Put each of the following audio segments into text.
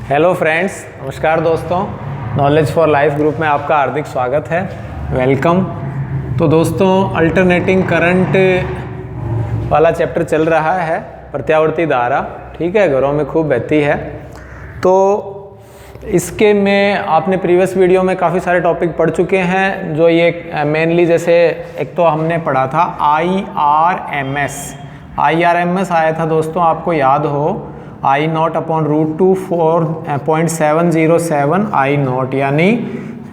Hello friends, नमस्कार दोस्तों। Knowledge for life group में आपका हार्दिक स्वागत है, वेलकम। तो दोस्तों, अल्टरनेटिंग करंट वाला चैप्टर चल रहा है, प्रत्यावर्ती धारा। ठीक है, घरों में खूब बहती है। तो इसके में आपने प्रीवियस वीडियो में काफ़ी सारे टॉपिक पढ़ चुके हैं, जो ये मेनली जैसे एक तो हमने पढ़ा था IRMS आया था दोस्तों, आपको याद हो I0/√2 4.707 I0, यानी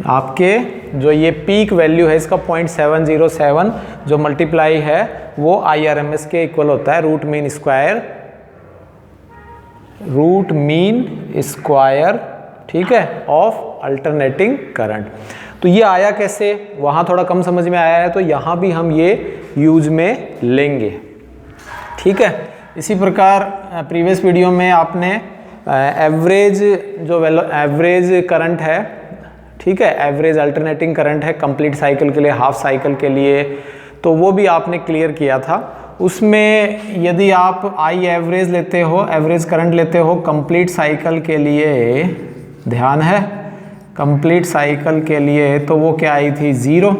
आपके जो ये पीक वैल्यू है इसका 0.707 जो मल्टीप्लाई है वो IRMS के इक्वल होता है, रूट मीन स्क्वायर, ठीक है, ऑफ अल्टरनेटिंग करंट। तो ये आया कैसे, वहाँ थोड़ा कम समझ में आया है, तो यहाँ भी हम ये यूज में लेंगे। ठीक है, इसी प्रकार प्रीवियस वीडियो में आपने एवरेज करंट है, ठीक है, एवरेज अल्टरनेटिंग करंट है कंप्लीट साइकिल के लिए, हाफ साइकिल के लिए, तो वो भी आपने क्लियर किया था। उसमें यदि आप आई एवरेज लेते हो, एवरेज करंट लेते हो कंप्लीट साइकिल के लिए, ध्यान है, कंप्लीट साइकिल के लिए, तो वो क्या आई थी, 0।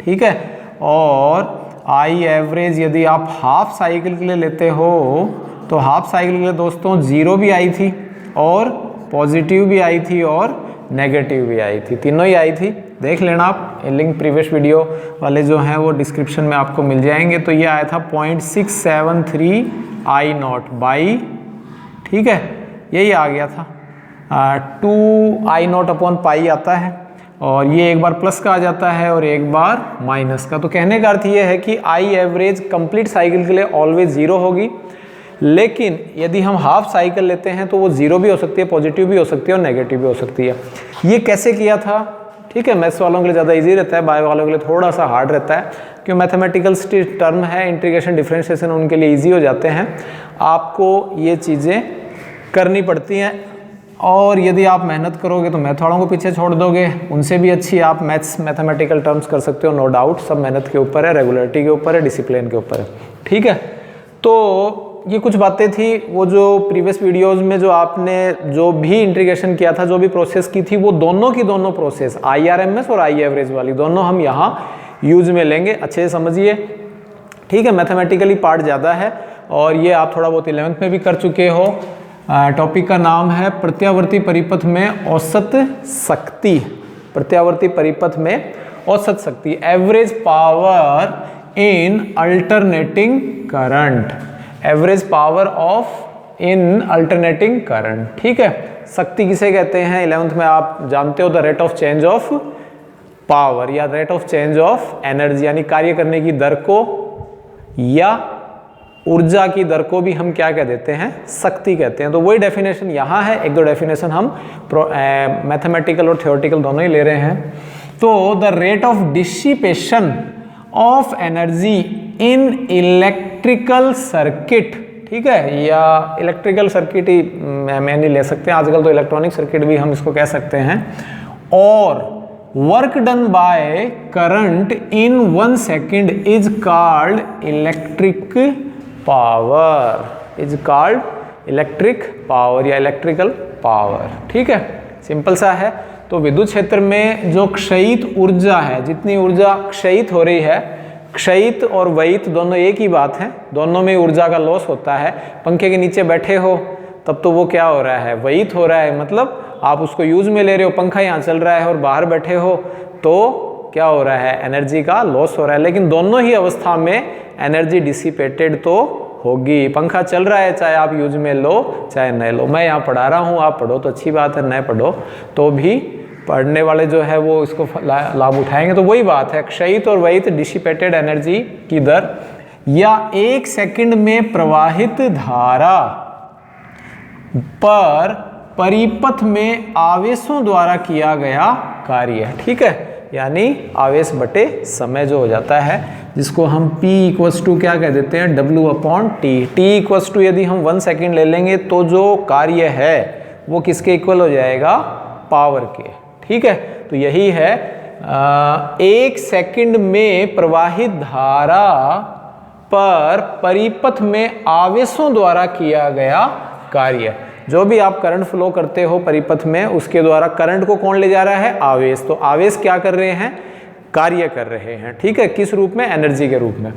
ठीक है, और आई एवरेज यदि आप हाफ साइकिल के लिए लेते हो तो हाफ साइकिल के लिए दोस्तों 0 भी आई थी, और पॉजिटिव भी आई थी, और नेगेटिव भी आई थी, तीनों ही आई थी। देख लेना आप, लिंक प्रीवियस वीडियो वाले जो हैं वो डिस्क्रिप्शन में आपको मिल जाएंगे। तो ये आया था 0.673 I0 बाई, ठीक है, यही आ गया था 2 I0/π आता है, और ये एक बार प्लस का आ जाता है और एक बार माइनस का। तो कहने का अर्थ ये है कि आई एवरेज कंप्लीट साइकिल के लिए ऑलवेज 0 होगी, लेकिन यदि हम हाफ साइकिल लेते हैं तो वो 0 भी हो सकती है, पॉजिटिव भी हो सकती है, और नेगेटिव भी हो सकती है। ये कैसे किया था, ठीक है, मैथ्स वालों के लिए ज़्यादा इजी रहता है, बायो वालों के लिए थोड़ा सा हार्ड रहता है, क्योंकि मैथमेटिकल टर्म है, इंटीग्रेशन डिफरेंशिएशन उनके लिए ईजी हो जाते हैं। आपको ये चीज़ें करनी पड़ती हैं, और यदि आप मेहनत करोगे तो मैथ वालों को पीछे छोड़ दोगे, उनसे भी अच्छी आप मैथमेटिकल टर्म्स कर सकते हो, नो डाउट। सब मेहनत के ऊपर है, रेगुलरिटी के ऊपर है, डिसिप्लिन के ऊपर है। ठीक है, तो ये कुछ बातें थी, वो जो प्रीवियस वीडियोस में जो आपने जो भी इंटीग्रेशन किया था, जो भी प्रोसेस की थी, वो दोनों की दोनों प्रोसेस IRMS और आई एवरेज वाली दोनों हम यहाँ यूज में लेंगे, अच्छे से समझिए। ठीक है, मैथमेटिकली पार्ट ज़्यादा है, और ये आप थोड़ा बहुत 11th में भी कर चुके हो। टॉपिक का नाम है प्रत्यावर्ती परिपथ में औसत शक्ति। प्रत्यावर्ती परिपथ में औसत शक्ति, average power in alternating current, average power of in alternating current. ठीक है, शक्ति किसे कहते हैं 11th में आप जानते हो, the rate of change of power या rate of change of energy, यानी कार्य करने की दर को या ऊर्जा की दर को भी हम क्या कह देते हैं, शक्ति कहते हैं। तो वही डेफिनेशन यहाँ है, एक दो डेफिनेशन हम मैथमेटिकल और थ्योरेटिकल दोनों ही ले रहे हैं। तो the rate of dissipation of energy in electrical circuit, ठीक है, या इलेक्ट्रिकल सर्किट ही मैं नहीं ले सकते, आजकल तो इलेक्ट्रॉनिक सर्किट भी हम इसको कह सकते हैं, और work done by current in 1 second is called electric power, is called electric power या इलेक्ट्रिकल पावर। ठीक है, सिंपल सा है। तो विद्युत क्षेत्र में जो क्षयित ऊर्जा है, जितनी ऊर्जा क्षयित हो रही है, क्षयित और वयित दोनों एक ही बात है, दोनों में ऊर्जा का लॉस होता है। पंखे के नीचे बैठे हो तब तो वो क्या हो रहा है, वयित हो रहा है, मतलब आप उसको यूज में ले रहे हो, पंखा यहाँ चल रहा है, और बाहर बैठे हो तो क्या हो रहा है, एनर्जी का लॉस हो रहा है। लेकिन दोनों ही अवस्था में एनर्जी डिसिपेटेड तो होगी। पंखा चल रहा है, चाहे आप यूज में लो चाहे न लो। मैं यहाँ पढ़ा रहा हूँ, आप पढ़ो तो अच्छी बात है, न पढ़ो तो भी पढ़ने वाले जो है वो इसको लाभ उठाएंगे। तो वही बात है, क्षयित और वयित डिसिपेटेड एनर्जी की दर या 1 सेकंड में प्रवाहित धारा पर परिपथ में आवेशों द्वारा किया गया कार्य। ठीक है, यानी आवेश बटे समय जो हो जाता है, जिसको हम P = क्या कह देते हैं, W/T। T = यदि हम 1 सेकेंड ले लेंगे तो जो कार्य है वो किसके इक्वल हो जाएगा, पावर के। ठीक है, तो यही है 1 सेकेंड में प्रवाहित धारा पर परिपथ में आवेशों द्वारा किया गया कार्य। जो भी आप करंट फ्लो करते हो परिपथ में, उसके द्वारा करंट को कौन ले जा रहा है? आवेश। तो आवेश क्या कर रहे हैं? कार्य कर रहे हैं, ठीक है। किस रूप में? एनर्जी के रूप में।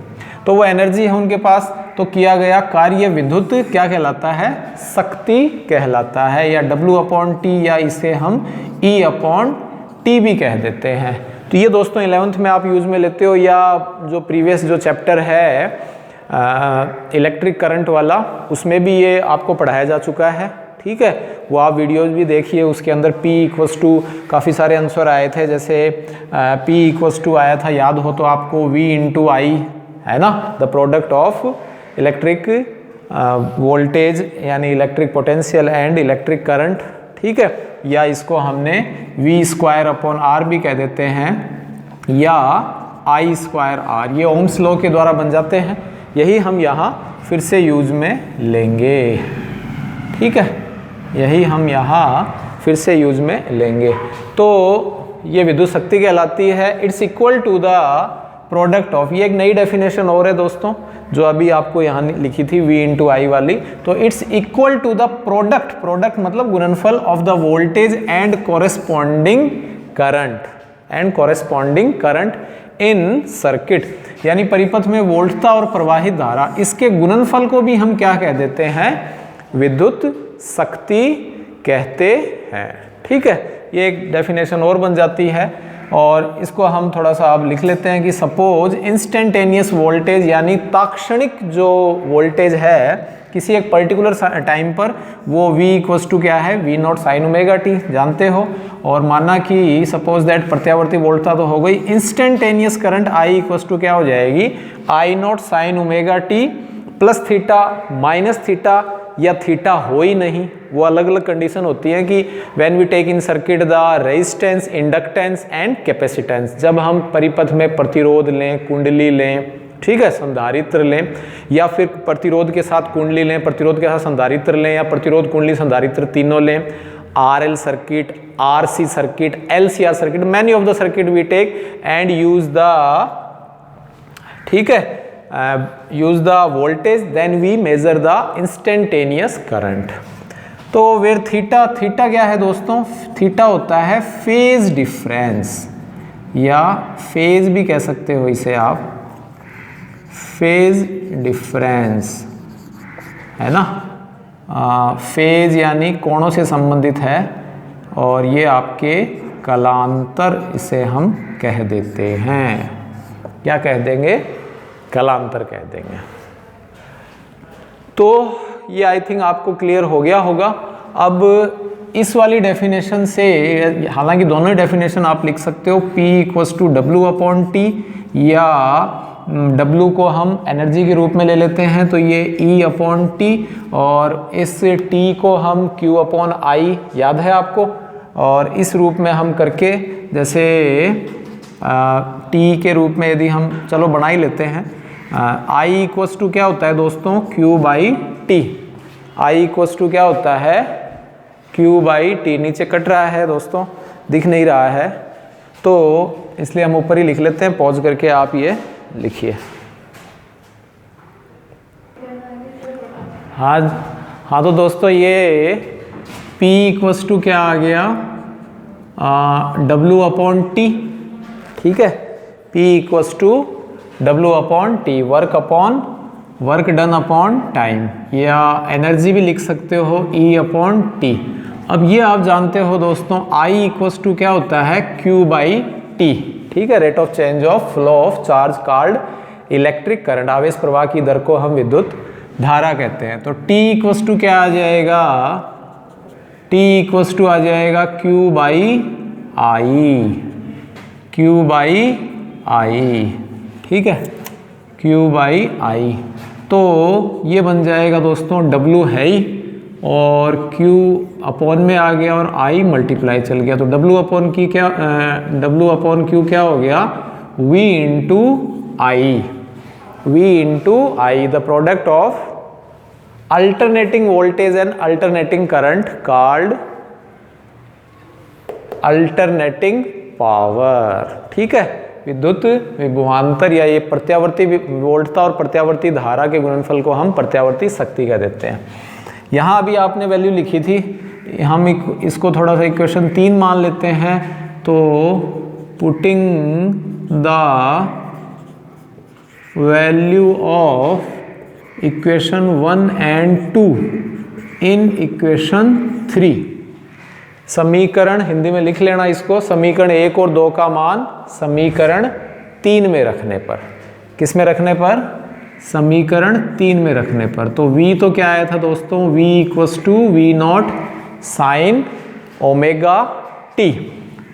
तो वो एनर्जी है उनके पास, तो किया गया कार्य विद्युत क्या कहलाता है? शक्ति कहलाता है, या W/T, या इसे हम E/T भी कह देते हैं। तो ये दोस्तों 11th में आप यूज में लेते हो, या जो प्रीवियस जो चैप्टर है इलेक्ट्रिक करंट वाला, उसमें भी ये आपको पढ़ाया जा चुका है, ठीक है। वो आप वीडियोज भी देखिए, उसके अंदर P काफ़ी सारे आंसर आए थे, जैसे P आया था, याद हो तो आपको, V/I, है ना, the product of electric voltage यानी electric potential and electric current, ठीक है। या इसको हमने V²/R भी कह देते हैं, या I²R, ये ओम्स लॉ के द्वारा बन जाते हैं। यही हम यहाँ फिर से यूज में लेंगे, ठीक है, यही हम यहाँ फिर से यूज में लेंगे। तो ये विद्युत शक्ति कहलाती है। It's equal to the product of, ये एक नई डेफिनेशन और है दोस्तों, जो अभी आपको यहाँ लिखी थी V/I वाली। तो it's equal to the product मतलब गुणनफल of the voltage and corresponding current in circuit, यानी परिपथ में वोल्टता और प्रवाहित धारा, इसके गुणनफल को भी हम क्या कह देते हैं? विद्युत शक्ति कहते हैं, ठीक है। ये एक डेफिनेशन और बन जाती है, और इसको हम थोड़ा सा अब लिख लेते हैं कि सपोज इंस्टेंटेनियस वोल्टेज, यानी ताक्षणिक जो वोल्टेज है किसी एक पर्टिकुलर टाइम पर, वो V क्या है? V0 sin ωt, जानते हो। और माना कि सपोज दैट प्रत्यावर्ती वोल्टता तो हो गई, इंस्टेंटेनियस करंट I क्या हो जाएगी? I0 sin ωt plus theta minus theta, या थीटा हो ही नहीं। वो अलग अलग कंडीशन होती है कि when we take in circuit the resistance, inductance and capacitance, जब हम परिपथ में प्रतिरोध लें, कुंडली लें, ठीक है, संधारित्र लें, या फिर प्रतिरोध के साथ कुंडली लें, प्रतिरोध के साथ संधारित्र लें, या प्रतिरोध, कुंडली, संधारित्र तीनों लें, RL circuit, RC circuit, LCR circuit, many of the circuit we take and use the, ठीक है, use the voltage, then we measure the instantaneous current। तो where थीटा क्या है दोस्तों? थीटा होता है फेज डिफरेंस, या फेज भी कह सकते हो इसे आप, फेज डिफरेंस, है ना। फेज यानी कोणों से संबंधित है, और ये आपके कलांतर इसे हम कह देते हैं। क्या कह देंगे? कलांतर कह देंगे। तो ये आई थिंक आपको क्लियर हो गया होगा। अब इस वाली डेफिनेशन से, हालांकि दोनों ही डेफिनेशन आप लिख सकते हो, P = W/T, या W को हम एनर्जी के रूप में ले लेते हैं, तो ये E/T, और इस T को हम Q/I, याद है आपको। और इस रूप में हम करके, जैसे T के रूप में यदि हम चलो बना ही लेते हैं, I = क्या होता है दोस्तों? Q/T। I = क्या होता है? Q/T। नीचे कट रहा है दोस्तों, दिख नहीं रहा है, तो इसलिए हम ऊपर ही लिख लेते हैं। पॉज करके आप ये लिखिए। हाँ तो दोस्तों ये P = क्या आ गया? W/T, ठीक है। P = W/T, work done upon time, या एनर्जी भी लिख सकते हो E/T। अब ये आप जानते हो दोस्तों, I = क्या होता है? Q/T, ठीक है, rate of change of flow of charge called electric current, आवेश प्रवाह की दर को हम विद्युत धारा कहते हैं। तो T = क्या आ जाएगा? T = आ जाएगा Q/I, ठीक है, Q/I। तो ये बन जाएगा दोस्तों, W है ही, और Q अपॉन में आ गया, और I मल्टीप्लाई चल गया, तो W/Q क्या हो गया? V/I, the product of alternating voltage and alternating current called alternating power, ठीक है। विद्युत विभवांतर, या ये प्रत्यावर्ती वोल्टता और प्रत्यावर्ती धारा के गुणनफल को हम प्रत्यावर्ती शक्ति कह देते हैं। यहाँ अभी आपने वैल्यू लिखी थी, हम इसको थोड़ा सा इक्वेशन 3 मान लेते हैं। तो putting the value of equation 1 and 2 in equation 3, समीकरण हिंदी में लिख लेना इसको, समीकरण 1 और 2 का मान समीकरण 3 में रखने पर, किस में रखने पर? समीकरण 3 में रखने पर। तो v तो क्या आया था दोस्तों? v equals to v naught sine omega t,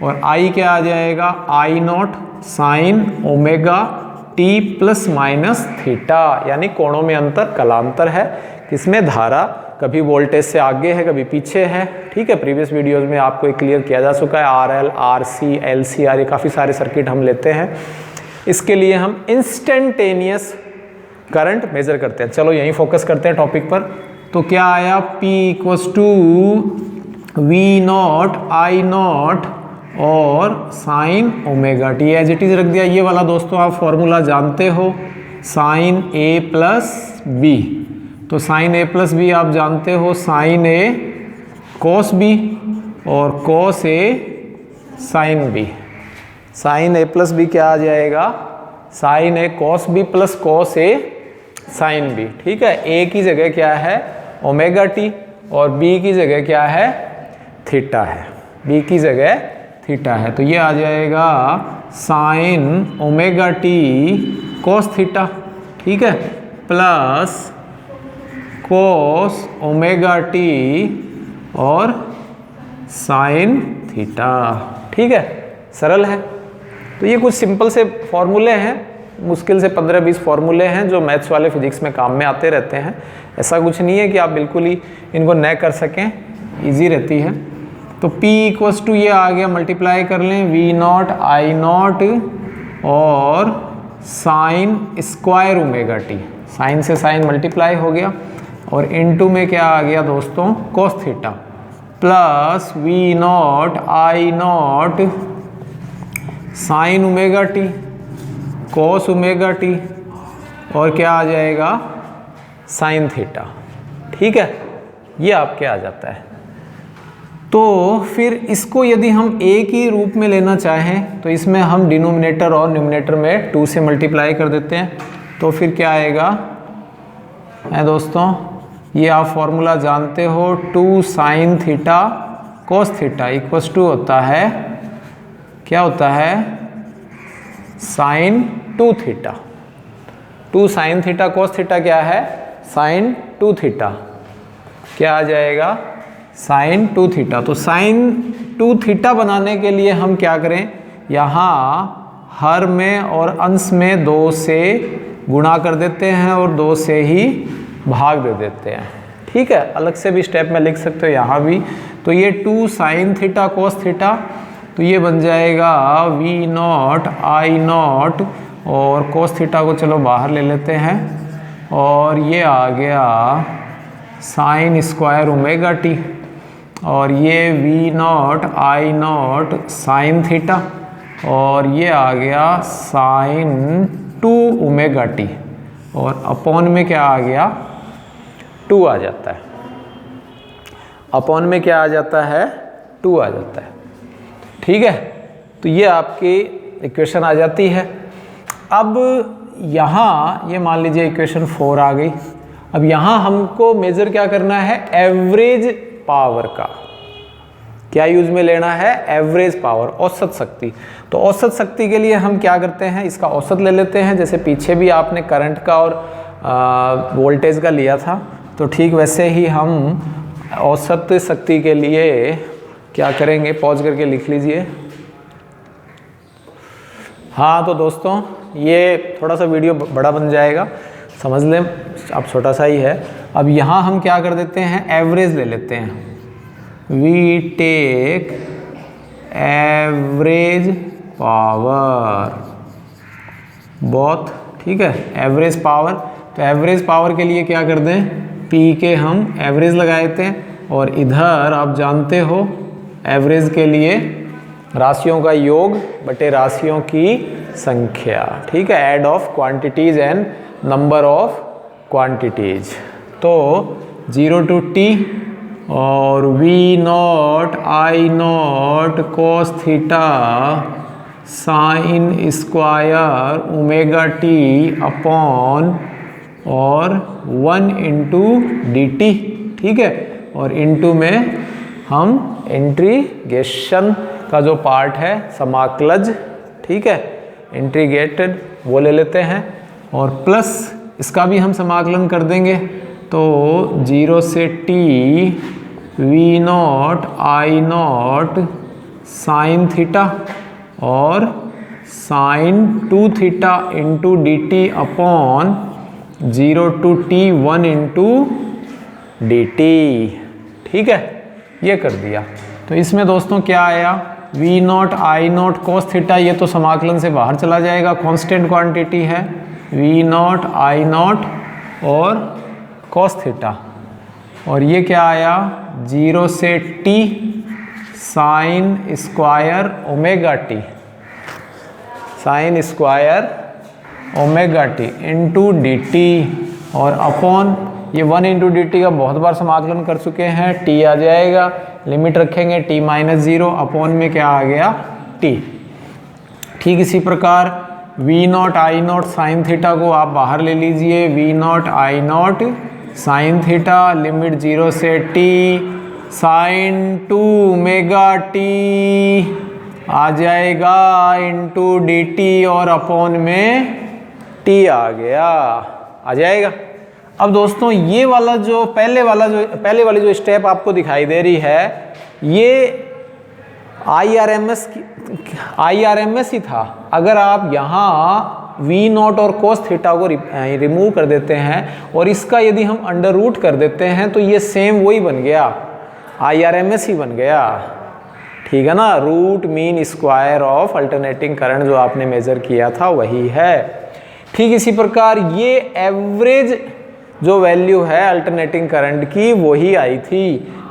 और i क्या आ जाएगा? I naught sine omega t plus minus theta, यानी कोणों में अंतर, कलांतर है। किसमें? धारा कभी वोल्टेज से आगे है, कभी पीछे है। ठीक है, प्रीवियस वीडियोस में आपको एक क्लियर किया जा चुका है। आरएल, आरसी, एलसीआर, ये काफ़ी सारे सर्किट हम लेते हैं। इसके लिए हम इंस्टेंटेनियस करंट मेजर करते हैं। चलो यहीं फोकस करते हैं टॉपिक पर। तो क्या आया? P equals to v naught I naught और sine omega t, as it is रख दिया। ये वाला दोस्तों आप फॉर्मूला जानते हो, साइन ए प्लस बी। तो साइन ए प्लस बी आप जानते हो, साइन ए कॉस बी और cos A sine B. Sine A plus B क्या आ जाएगा? Sine A cos B plus cos A sine B. ठीक है, ए की जगह क्या है? ओमेगा टी, और बी की जगह क्या है? थीटा है। बी की जगह थीटा है, तो ये आ जाएगा sign omega t cos theta, ठीक है, प्लस कॉस ओमेगा टी और साइन थीटा। ठीक है, सरल है। तो ये कुछ सिंपल से फॉर्मूले हैं, मुश्किल से 15-20 फॉर्मूले हैं जो मैथ्स वाले फिजिक्स में काम में आते रहते हैं। ऐसा कुछ नहीं है कि आप बिल्कुल ही इनको न कर सकें, इजी रहती है। तो P इक्वल्स टू ये आ गया, मल्टीप्लाई कर लें, वी नॉट आई नॉट और sine square omega t, sine से साइन मल्टीप्लाई हो गया, और इनटू में क्या आ गया दोस्तों? Cos theta, plus V naught आई naught sine omega t cos omega t, और क्या आ जाएगा? Sine theta. ठीक है, ये आपके आ जाता है। तो फिर इसको यदि हम एक ही रूप में लेना चाहें तो इसमें हम डिनोमिनेटर और न्यूमरेटर में 2 से मल्टीप्लाई कर देते हैं। तो फिर क्या आएगा है दोस्तों? ये आप फॉर्मूला जानते हो, 2 sine theta cos theta equals to होता है, क्या होता है? Sine 2 theta. 2 sine theta cos theta क्या है? Sine 2 theta. क्या आ जाएगा? Sine 2 theta. तो साइन 2 थीटा बनाने के लिए हम क्या करें? यहाँ हर में और अंश में 2 से गुणा कर देते हैं और 2 से ही भाग दे देते हैं। ठीक है, अलग से भी स्टेप में लिख सकते हो यहाँ भी। तो ये 2 साइन थीटा कॉस थीटा, तो ये बन जाएगा वी नॉट आई नॉट, और कॉस थीटा को चलो बाहर ले लेते हैं, और ये आ गया साइन स्क्वायर ओमेगा टी, और ये वी नॉट आई नॉट साइन थीटा, और ये आ गया साइन 2 ओमेगा टी, और अपॉन में क्या आ गया? 2 आ जाता है। अपॉन में क्या आ जाता है? 2 आ जाता है। ठीक है, तो ये आपकी इक्वेशन आ जाती है। अब यहाँ ये मान लीजिए इक्वेशन 4 आ गई। अब यहाँ हमको मेजर क्या करना है? एवरेज पावर का। क्या यूज में लेना है? एवरेज पावर, औसत शक्ति। तो औसत शक्ति के लिए हम क्या करते हैं? इसका औसत ले लेते हैं। जैसे पीछे भी आपने करंट का और वोल्टेज का लिया था, तो ठीक वैसे ही हम औसत शक्ति के लिए क्या करेंगे? पॉज करके लिख लीजिए। हाँ, तो दोस्तों ये थोड़ा सा वीडियो बड़ा बन जाएगा, समझ लें, अब छोटा सा ही है। अब यहाँ हम क्या कर देते हैं? एवरेज ले लेते हैं। We take average power both. ठीक है, एवरेज पावर। तो एवरेज पावर के लिए क्या कर दें? पी के हम एवरेज लगाए थे, और इधर आप जानते हो एवरेज के लिए राशियों का योग बटे राशियों की संख्या। ठीक है, add of quantities and number of quantities. तो 0 to t और वी नॉट आई naught cos theta sine square omega t upon और 1 इंटू डी टी, ठीक है। और इनटू में हम इंटीग्रेशन का जो पार्ट है समाकलज, ठीक है, इंटीग्रेटेड वो ले लेते हैं और प्लस इसका भी हम समाकलन कर देंगे। तो 0 से t वी नॉट आई नॉट साइन थीटा और sine 2 theta into d t upon 0 to t 1 into d t, ठीक है, ये कर दिया। तो इसमें दोस्तों क्या आया, वी नॉट आई नॉट कॉस थीटा, ये तो समाकलन से बाहर चला जाएगा, कांस्टेंट क्वांटिटी है, वी नॉट आई नॉट और कॉस थीटा। और ये क्या आया, 0 से t sine square omega t, sine square omega t into d T और अपॉन ये 1 इंटू डी टी का बहुत बार समाकलन कर चुके हैं, t आ जाएगा, लिमिट रखेंगे t माइनस 0 अपॉन में क्या आ गया t। ठीक इसी प्रकार v नॉट आई नॉट साइन थीटा को आप बाहर ले लीजिए, v नॉट आई नॉट साइन थीटा लिमिट 0 से t साइन 2 ओमेगा t आ जाएगा इंटू डी टी और अपॉन में t आ गया, आ जाएगा। अब दोस्तों ये वाला जो पहले वाली जो स्टेप आपको दिखाई दे रही है, ये IRMS ही था। अगर आप यहाँ v नॉट और cos थीटा को रिमूव कर देते हैं और इसका यदि हम अंडर रूट कर देते हैं तो ये सेम वही बन गया, IRMS ही बन गया, ठीक है ना। Root mean square of alternating current जो आपने मेजर किया था वही है। ठीक इसी प्रकार ये एवरेज जो वैल्यू है अल्टरनेटिंग करंट की वही आई थी।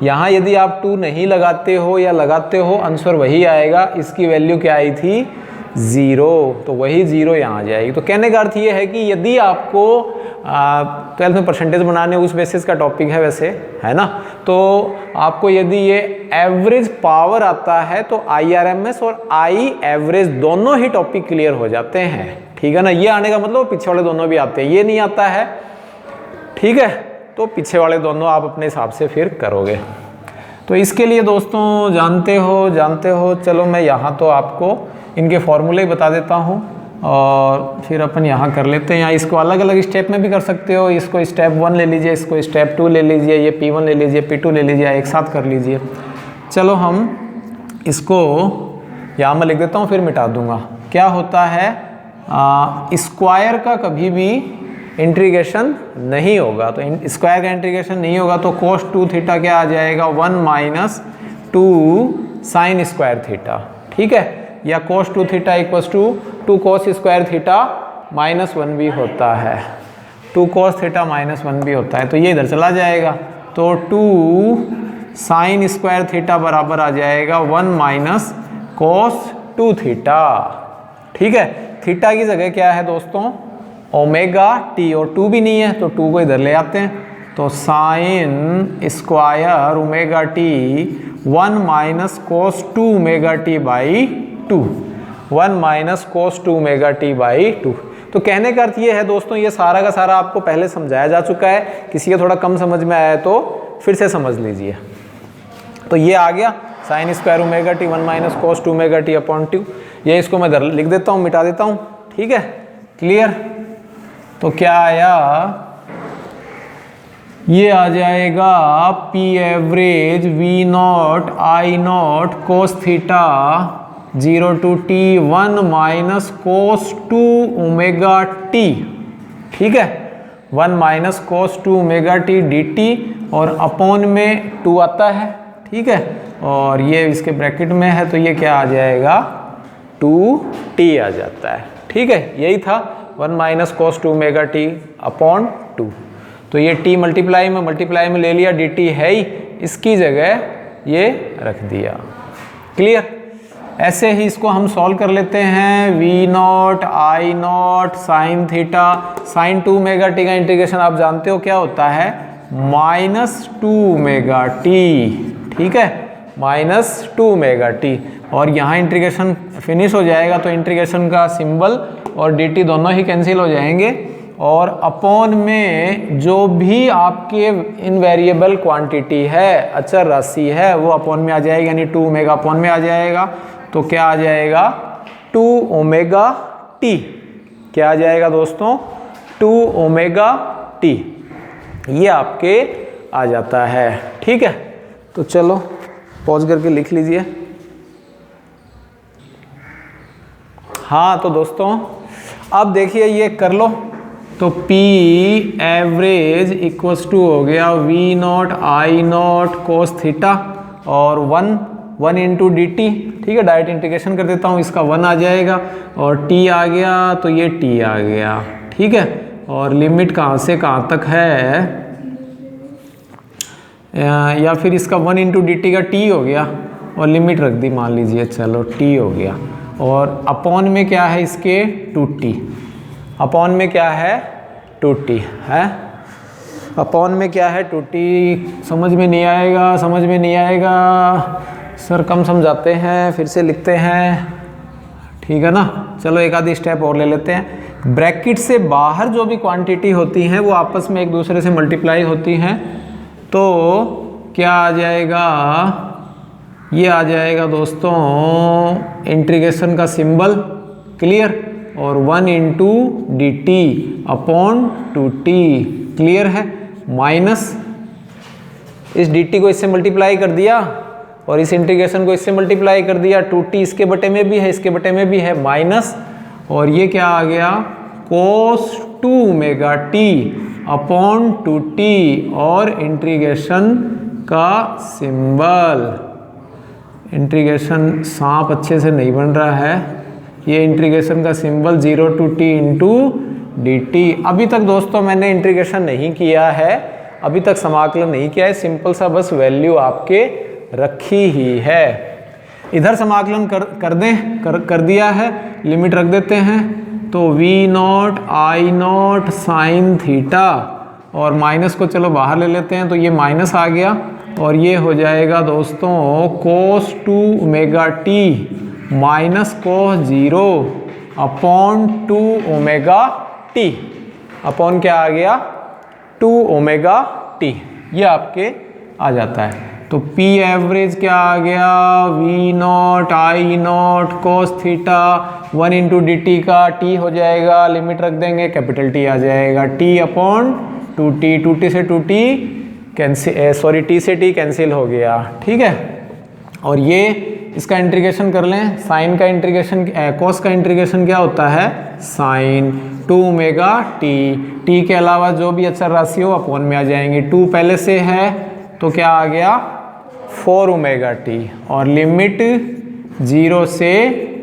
यहाँ यदि आप 2 नहीं लगाते हो या लगाते हो आंसर वही आएगा। इसकी वैल्यू क्या आई थी 0, तो वही 0 यहाँ आ जाएगी। तो कहने का अर्थ ये है कि यदि आपको 12th में परसेंटेज बनाने उस बेसिस का टॉपिक है वैसे, है ना, तो आपको यदि ये एवरेज पावर आता है तो IRMS और I एवरेज दोनों ही टॉपिक क्लियर हो जाते हैं, ठीक है ना। ये आने का मतलब पीछे वाले दोनों भी आते हैं, ये नहीं आता है, ठीक है, तो पीछे वाले दोनों आप अपने हिसाब से फिर करोगे। तो इसके लिए दोस्तों जानते हो, चलो मैं यहाँ तो आपको इनके फॉर्मूले बता देता हूँ और फिर अपन यहाँ कर लेते हैं। यहाँ इसको अलग अलग स्टेप में भी कर सकते हो, इसको स्टेप 1 ले लीजिए, इसको स्टेप 2 ले लीजिए, ये P1 ले लीजिए, P2 ले लीजिए, एक साथ कर लीजिए। चलो हम इसको यहाँ मैं लिख देता हूँ फिर मिटा दूंगा। क्या होता है, स्क्वायर का कभी भी इंटीग्रेशन नहीं होगा, तो स्क्वायर का इंटीग्रेशन नहीं होगा तो cos 2 थीटा क्या आ जाएगा 1 माइनस 2 साइन स्क्वायर थीटा, ठीक है, या cos 2 theta equals to 2 cos square theta minus 1 भी होता है, 2 cos थीटा माइनस 1 भी होता है, तो ये इधर चला जाएगा। तो 2 साइन स्क्वायर थीटा बराबर आ जाएगा 1 माइनस cos 2 थीटा, ठीक है। थीटा की जगह क्या है दोस्तों ओमेगा टी, और 2 भी नहीं है तो 2 को इधर ले आते हैं, तो sign square omega T 1 minus cos 2 omega T by 2, 1 minus cos 2 omega T by 2। तो कहने का अर्थ ये है दोस्तों, ये सारा का सारा आपको पहले समझाया जा चुका है, किसी का थोड़ा कम समझ में आया तो फिर से समझ लीजिए। तो ये आ गया sign square omega T 1 minus cos 2 omega t upon 2, ये इसको मैं इधर लिख देता हूँ, मिटा देता हूँ, ठीक है, क्लियर। तो क्या आया, ये आ जाएगा P average V naught I naught cos theta 0 to t 1 minus cos 2 omega T, ठीक है, 1 minus cos 2 omega T D T और अपॉन में 2 आता है, ठीक है, और ये इसके ब्रैकेट में है तो ये क्या आ जाएगा 2t आ जाता है, ठीक है, यही था 1 minus cos 2 omega t upon 2। तो ये t मल्टीप्लाई में ले लिया, dt है ही, इसकी जगह ये रख दिया, क्लियर। ऐसे ही इसको हम सॉल्व कर लेते हैं। v नॉट आई naught sine theta, sine 2 omega t का इंटीग्रेशन आप जानते हो क्या होता है, -2 ओमेगा टी, ठीक है, -2 ओमेगा टी। और यहाँ इंटीग्रेशन फिनिश हो जाएगा तो इंटीग्रेशन का सिंबल और dt दोनों ही कैंसिल हो जाएंगे, और अपॉन में जो भी आपके इनवेरिएबल क्वांटिटी है, अचर राशि है, वो अपॉन में आ जाएगी, यानी 2 ओमेगा अपॉन में आ जाएगा। तो क्या आ जाएगा 2 ओमेगा टी, क्या आ जाएगा दोस्तों 2 ओमेगा टी, ये आपके आ जाता है, ठीक है। तो चलो पॉज करके लिख लीजिए। हाँ तो दोस्तों अब देखिए ये कर लो, तो P एवरेज इक्वल्स टू हो गया वी नॉट आई नॉट कोस थीटा और 1 इंटू डी टी, ठीक है। डायरेक्ट इंटीग्रेशन कर देता हूँ, इसका 1 आ जाएगा और T आ गया तो ये T आ गया, ठीक है। और लिमिट कहाँ से कहाँ तक है, या फिर इसका 1 इंटू डी टी का T हो गया और लिमिट रख दी, मान लीजिए चलो T हो गया। और अपॉन में क्या है इसके 2t, अपॉन में क्या है 2t है, अपॉन में क्या है 2t। समझ में नहीं आएगा, समझ में नहीं आएगा सर, कम समझाते हैं, फिर से लिखते हैं, ठीक है ना। चलो एक आधी स्टेप और ले लेते हैं। ब्रैकेट से बाहर जो भी क्वांटिटी होती हैं वो आपस में एक दूसरे से मल्टीप्लाई होती हैं, तो क्या आ जाएगा, ये आ जाएगा दोस्तों इंटीग्रेशन का सिंबल, क्लियर, और 1 into d t upon 2t, clear है, माइनस इस dt को इससे मल्टीप्लाई कर दिया और इस इंटीग्रेशन को इससे मल्टीप्लाई कर दिया, 2t इसके बटे में भी है, इसके बटे में भी है, माइनस, और ये क्या आ गया cos 2 omega t upon 2t और इंटीग्रेशन का सिंबल। इंटीग्रेशन सांप अच्छे से नहीं बन रहा है, ये इंटीग्रेशन का symbol 0 to t into d T. अभी तक दोस्तों मैंने इंटीग्रेशन नहीं किया है, अभी तक समाकलन नहीं किया है, सिंपल सा बस वैल्यू आपके रखी ही है। इधर समाकलन कर दिया है, लिमिट रख देते हैं, तो v नॉट आई नॉट साइन थीटा, और माइनस को चलो बाहर ले लेते हैं, तो ये माइनस आ गया और ये हो जाएगा दोस्तों cos 2 omega T minus cos 0 upon 2 omega t, upon क्या आ गया 2 ओमेगा टी, ये आपके आ जाता है। तो P एवरेज क्या आ गया v नॉट आई naught cos theta 1 into d T का t हो जाएगा, लिमिट रख देंगे, कैपिटल T आ जाएगा, t अपॉन 2t, 2t से 2t कैंसिल, सॉरी t से t कैंसिल हो गया, ठीक है। और ये इसका इंटीग्रेशन कर लें, साइन का इंटीग्रेशन, कॉस का इंटीग्रेशन क्या होता है साइन 2 ओमेगा t के अलावा जो भी अचर राशि हो अपॉन में आ जाएंगे। 2 पहले से है तो क्या आ गया 4 ओमेगा t और लिमिट 0 से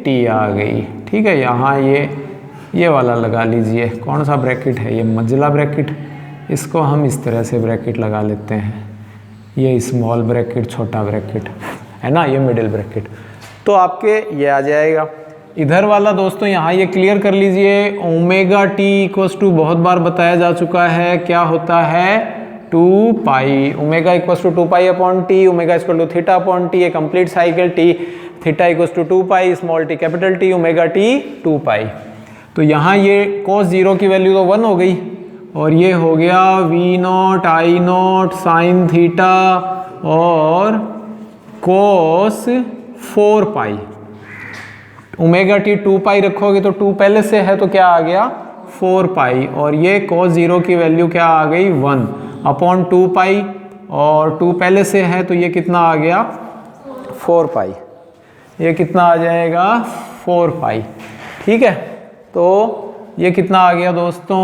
t आ गई, ठीक है। यहाँ ये वाला लगा लीजिए, कौन सा ब्रैकेट है, ये मंझला ब्रैकेट, इसको हम इस तरह से ब्रैकेट लगा लेते हैं, ये स्मॉल ब्रैकेट, छोटा ब्रैकेट है ना, ये मिडिल ब्रैकेट, तो आपके ये आ जाएगा। इधर वाला दोस्तों यहाँ ये क्लियर कर लीजिए, ओमेगा टी इक्वल्स टू बहुत बार बताया जा चुका है, क्या होता है 2 pi, omega equals to 2 pi upon t, omega equal to theta upon t, a complete cycle, t theta equals to 2 pi small t capital t, omega t 2 pi. तो यहाँ ये cos 0 की वैल्यू तो 1 हो गई और ये हो गया v नॉट आई नॉट साइन थीटा और cos 4 पाई, ओमेगा टी 2 पाई रखोगे तो 2 पहले से है तो क्या आ गया 4 पाई, और ये cos 0 की वैल्यू क्या आ गई 1 अपॉन 2 पाई, और 2 पहले से है तो ये कितना आ गया 4 पाई, ये कितना आ जाएगा 4 पाई, ठीक है। तो ये कितना आ गया दोस्तों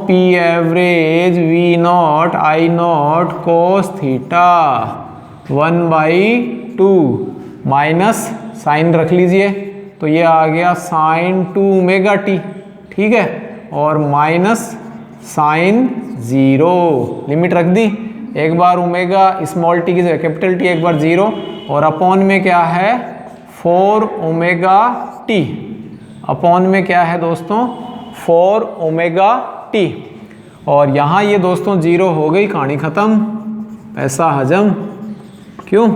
P एवरेज v नॉट आई naught cos theta 1/2 minus sine रख लीजिए, तो ये आ गया साइन 2 ओमेगा टी, ठीक है, और माइनस साइन 0, लिमिट रख दी, एक बार ओमेगा स्मॉल टी की जगह कैपिटल टी, एक बार 0, और अपॉन में क्या है 4 ओमेगा टी, अपॉन में क्या है दोस्तों 4 ओमेगा टी, और यहाँ ये दोस्तों 0 हो गई, कहानी ख़त्म, पैसा हजम। क्यों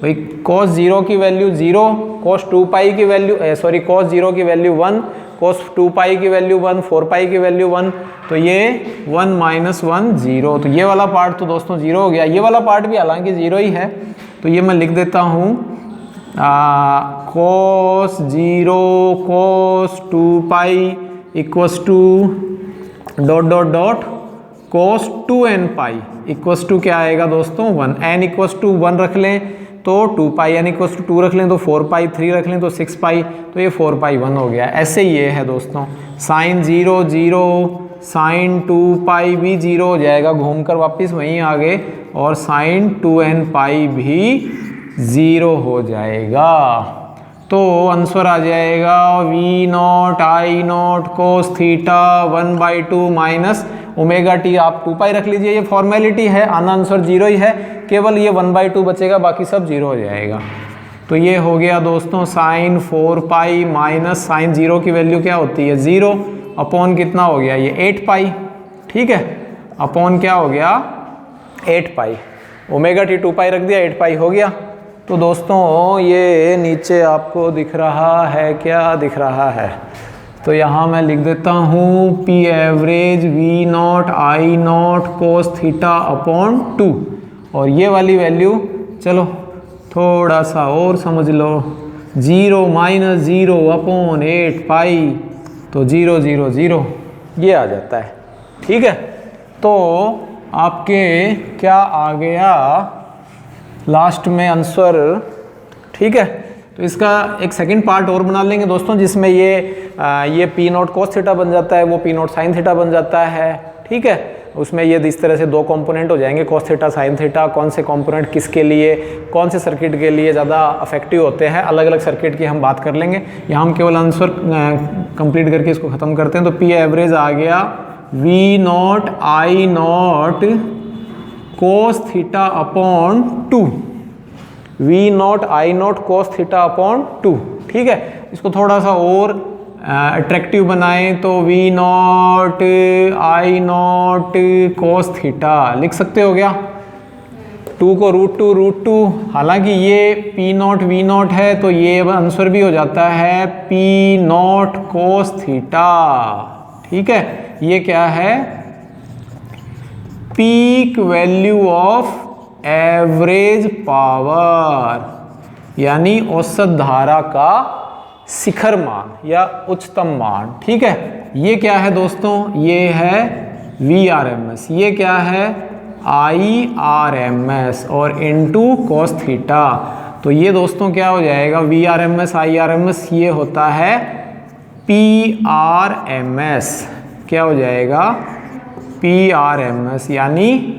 भाई, cos 0 की वैल्यू 0, cos 2 पाई की वैल्यू cos 0 की वैल्यू 1, cos 2 पाई की वैल्यू 1, 4 पाई की वैल्यू 1, तो ये 1 - 1 0, तो ये वाला पार्ट तो दोस्तों 0 हो गया। ये वाला पार्ट भी हालांकि 0 ही है, तो ये मैं लिख देता हूँ cos 0 cos 2 pi equals to cos 2n pi equals to क्या आएगा दोस्तों 1, n इक्वस टू 1 रख लें तो 2 पाई, n इक्वस टू 2 रख लें तो 4 पाई, 3 रख लें तो 6 पाई, तो ये 4 पाई 1 हो गया। ऐसे ये है दोस्तों, साइन 0 0, साइन 2 पाई भी 0 हो जाएगा, घूमकर वापस वहीं आ गए, और साइन 2n पाई भी 0 हो जाएगा। तो आंसर आ जाएगा v0 I0 cos theta 1/2 minus omega T. आप 2 पाई रख लीजिए, ये फॉर्मेलिटी है, आना आंसर 0 ही है, केवल ये 1/2 बचेगा, बाकी सब 0 हो जाएगा। तो ये हो गया दोस्तों साइन 4 पाई माइनस साइन 0 की वैल्यू क्या होती है 0, अपॉन कितना हो गया ये 8 पाई, ठीक है, अपॉन क्या हो गया 8 पाई, ओमेगा टी 2 पाई रख दिया, 8 पाई हो गया। तो दोस्तों ये नीचे आपको दिख रहा है, क्या दिख रहा है, तो यहाँ मैं लिख देता हूँ P average v0 I0 cos theta upon 2, और ये वाली वैल्यू चलो थोड़ा सा और समझ लो, 0 - 0 अपॉन 8 पाई, तो 0 0 0 ये आ जाता है, ठीक है। तो आपके क्या आ गया लास्ट में आंसर, ठीक है। तो इसका एक सेकंड पार्ट और बना लेंगे दोस्तों, जिसमें ये P0 cos थीटा बन जाता है, वो P0 sin थीटा बन जाता है, ठीक है। उसमें ये इस तरह से दो कंपोनेंट हो जाएंगे, cos थीटा sin थीटा, कौन से कंपोनेंट किसके लिए, कौन से सर्किट के लिए ज़्यादा अफेक्टिव होते हैं, अलग अलग सर्किट की हम बात कर लेंगे। यहाँ हम केवल आंसर कंप्लीट करके इसको ख़त्म करते हैं। तो P एवरेज आ गया v0 I0 cos theta upon 2, v0 I0 cos theta upon 2, ठीक है। इसको थोड़ा सा और अट्रैक्टिव बनाएं तो v0 I0 cos थीटा लिख सकते हो क्या, 2 को √2, हालांकि ये P0 v0 है तो ये आंसर भी हो जाता है P0 cos थीटा, ठीक है। ये क्या है, peak value of average power, यानी औसत धारा का शिखर मान या उच्चतम मान, ठीक है। ये क्या है दोस्तों, ये है VRMS, ये क्या है IRMS और इनटू cos थीटा। तो ये दोस्तों क्या हो जाएगा VRMS IRMS, ये होता है PRMS, क्या हो जाएगा PRMS, यानी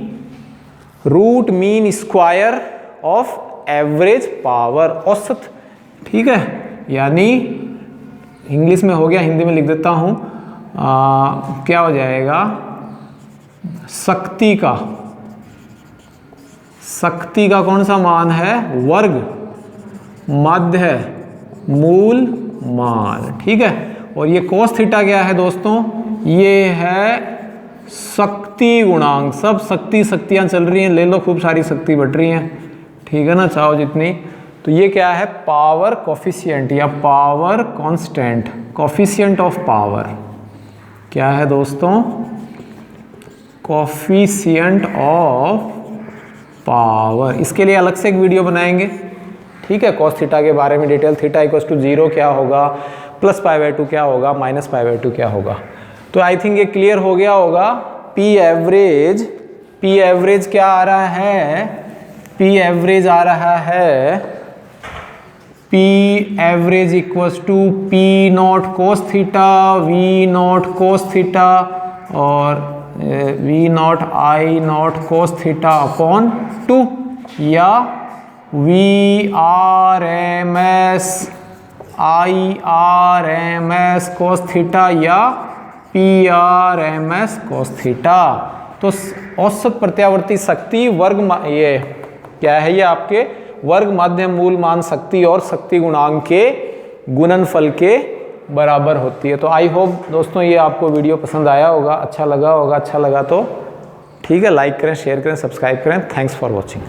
root mean square of average power, औसत, ठीक है। यानी इंग्लिश में हो गया, हिंदी में लिख देता हूँ, क्या हो जाएगा शक्ति का कौन सा मान है, वर्ग मध्य मूल मान, ठीक है। और ये cos थीटा क्या है दोस्तों, ये है शक्ति गुणांक, सब शक्तियां चल रही हैं, ले लो, खूब सारी शक्ति बढ़ रही हैं, ठीक है ना, चाहो जितनी। तो ये क्या है पावर कोफिशिएंट या power constant, coefficient of power क्या है दोस्तों, कोफिशिएंट ऑफ पावर। इसके लिए अलग से एक वीडियो बनाएंगे, ठीक है, cos थीटा के बारे में डिटेल, थीटा इक्वल्स टू 0 क्या होगा, +π/2 क्या होगा, -π/2 क्या होगा। तो आई थिंक ये क्लियर हो गया होगा। P एवरेज क्या आ रहा है, P एवरेज आ रहा है P average equals to P0 cos theta V0 cos theta और V0 I0 cos theta upon 2, या VRMS IRMS cos थीटा या PRMS cos थीटा। तो औसत प्रत्यावर्ती शक्ति वर्ग, ये क्या है, ये आपके वर्ग माध्य मूल मान शक्ति और शक्ति गुणांक के गुणनफल के बराबर होती है। तो आई होप दोस्तों ये आपको वीडियो पसंद आया होगा, अच्छा लगा होगा। अच्छा लगा तो ठीक है, लाइक करें, शेयर करें, सब्सक्राइब करें। Thanks for watching.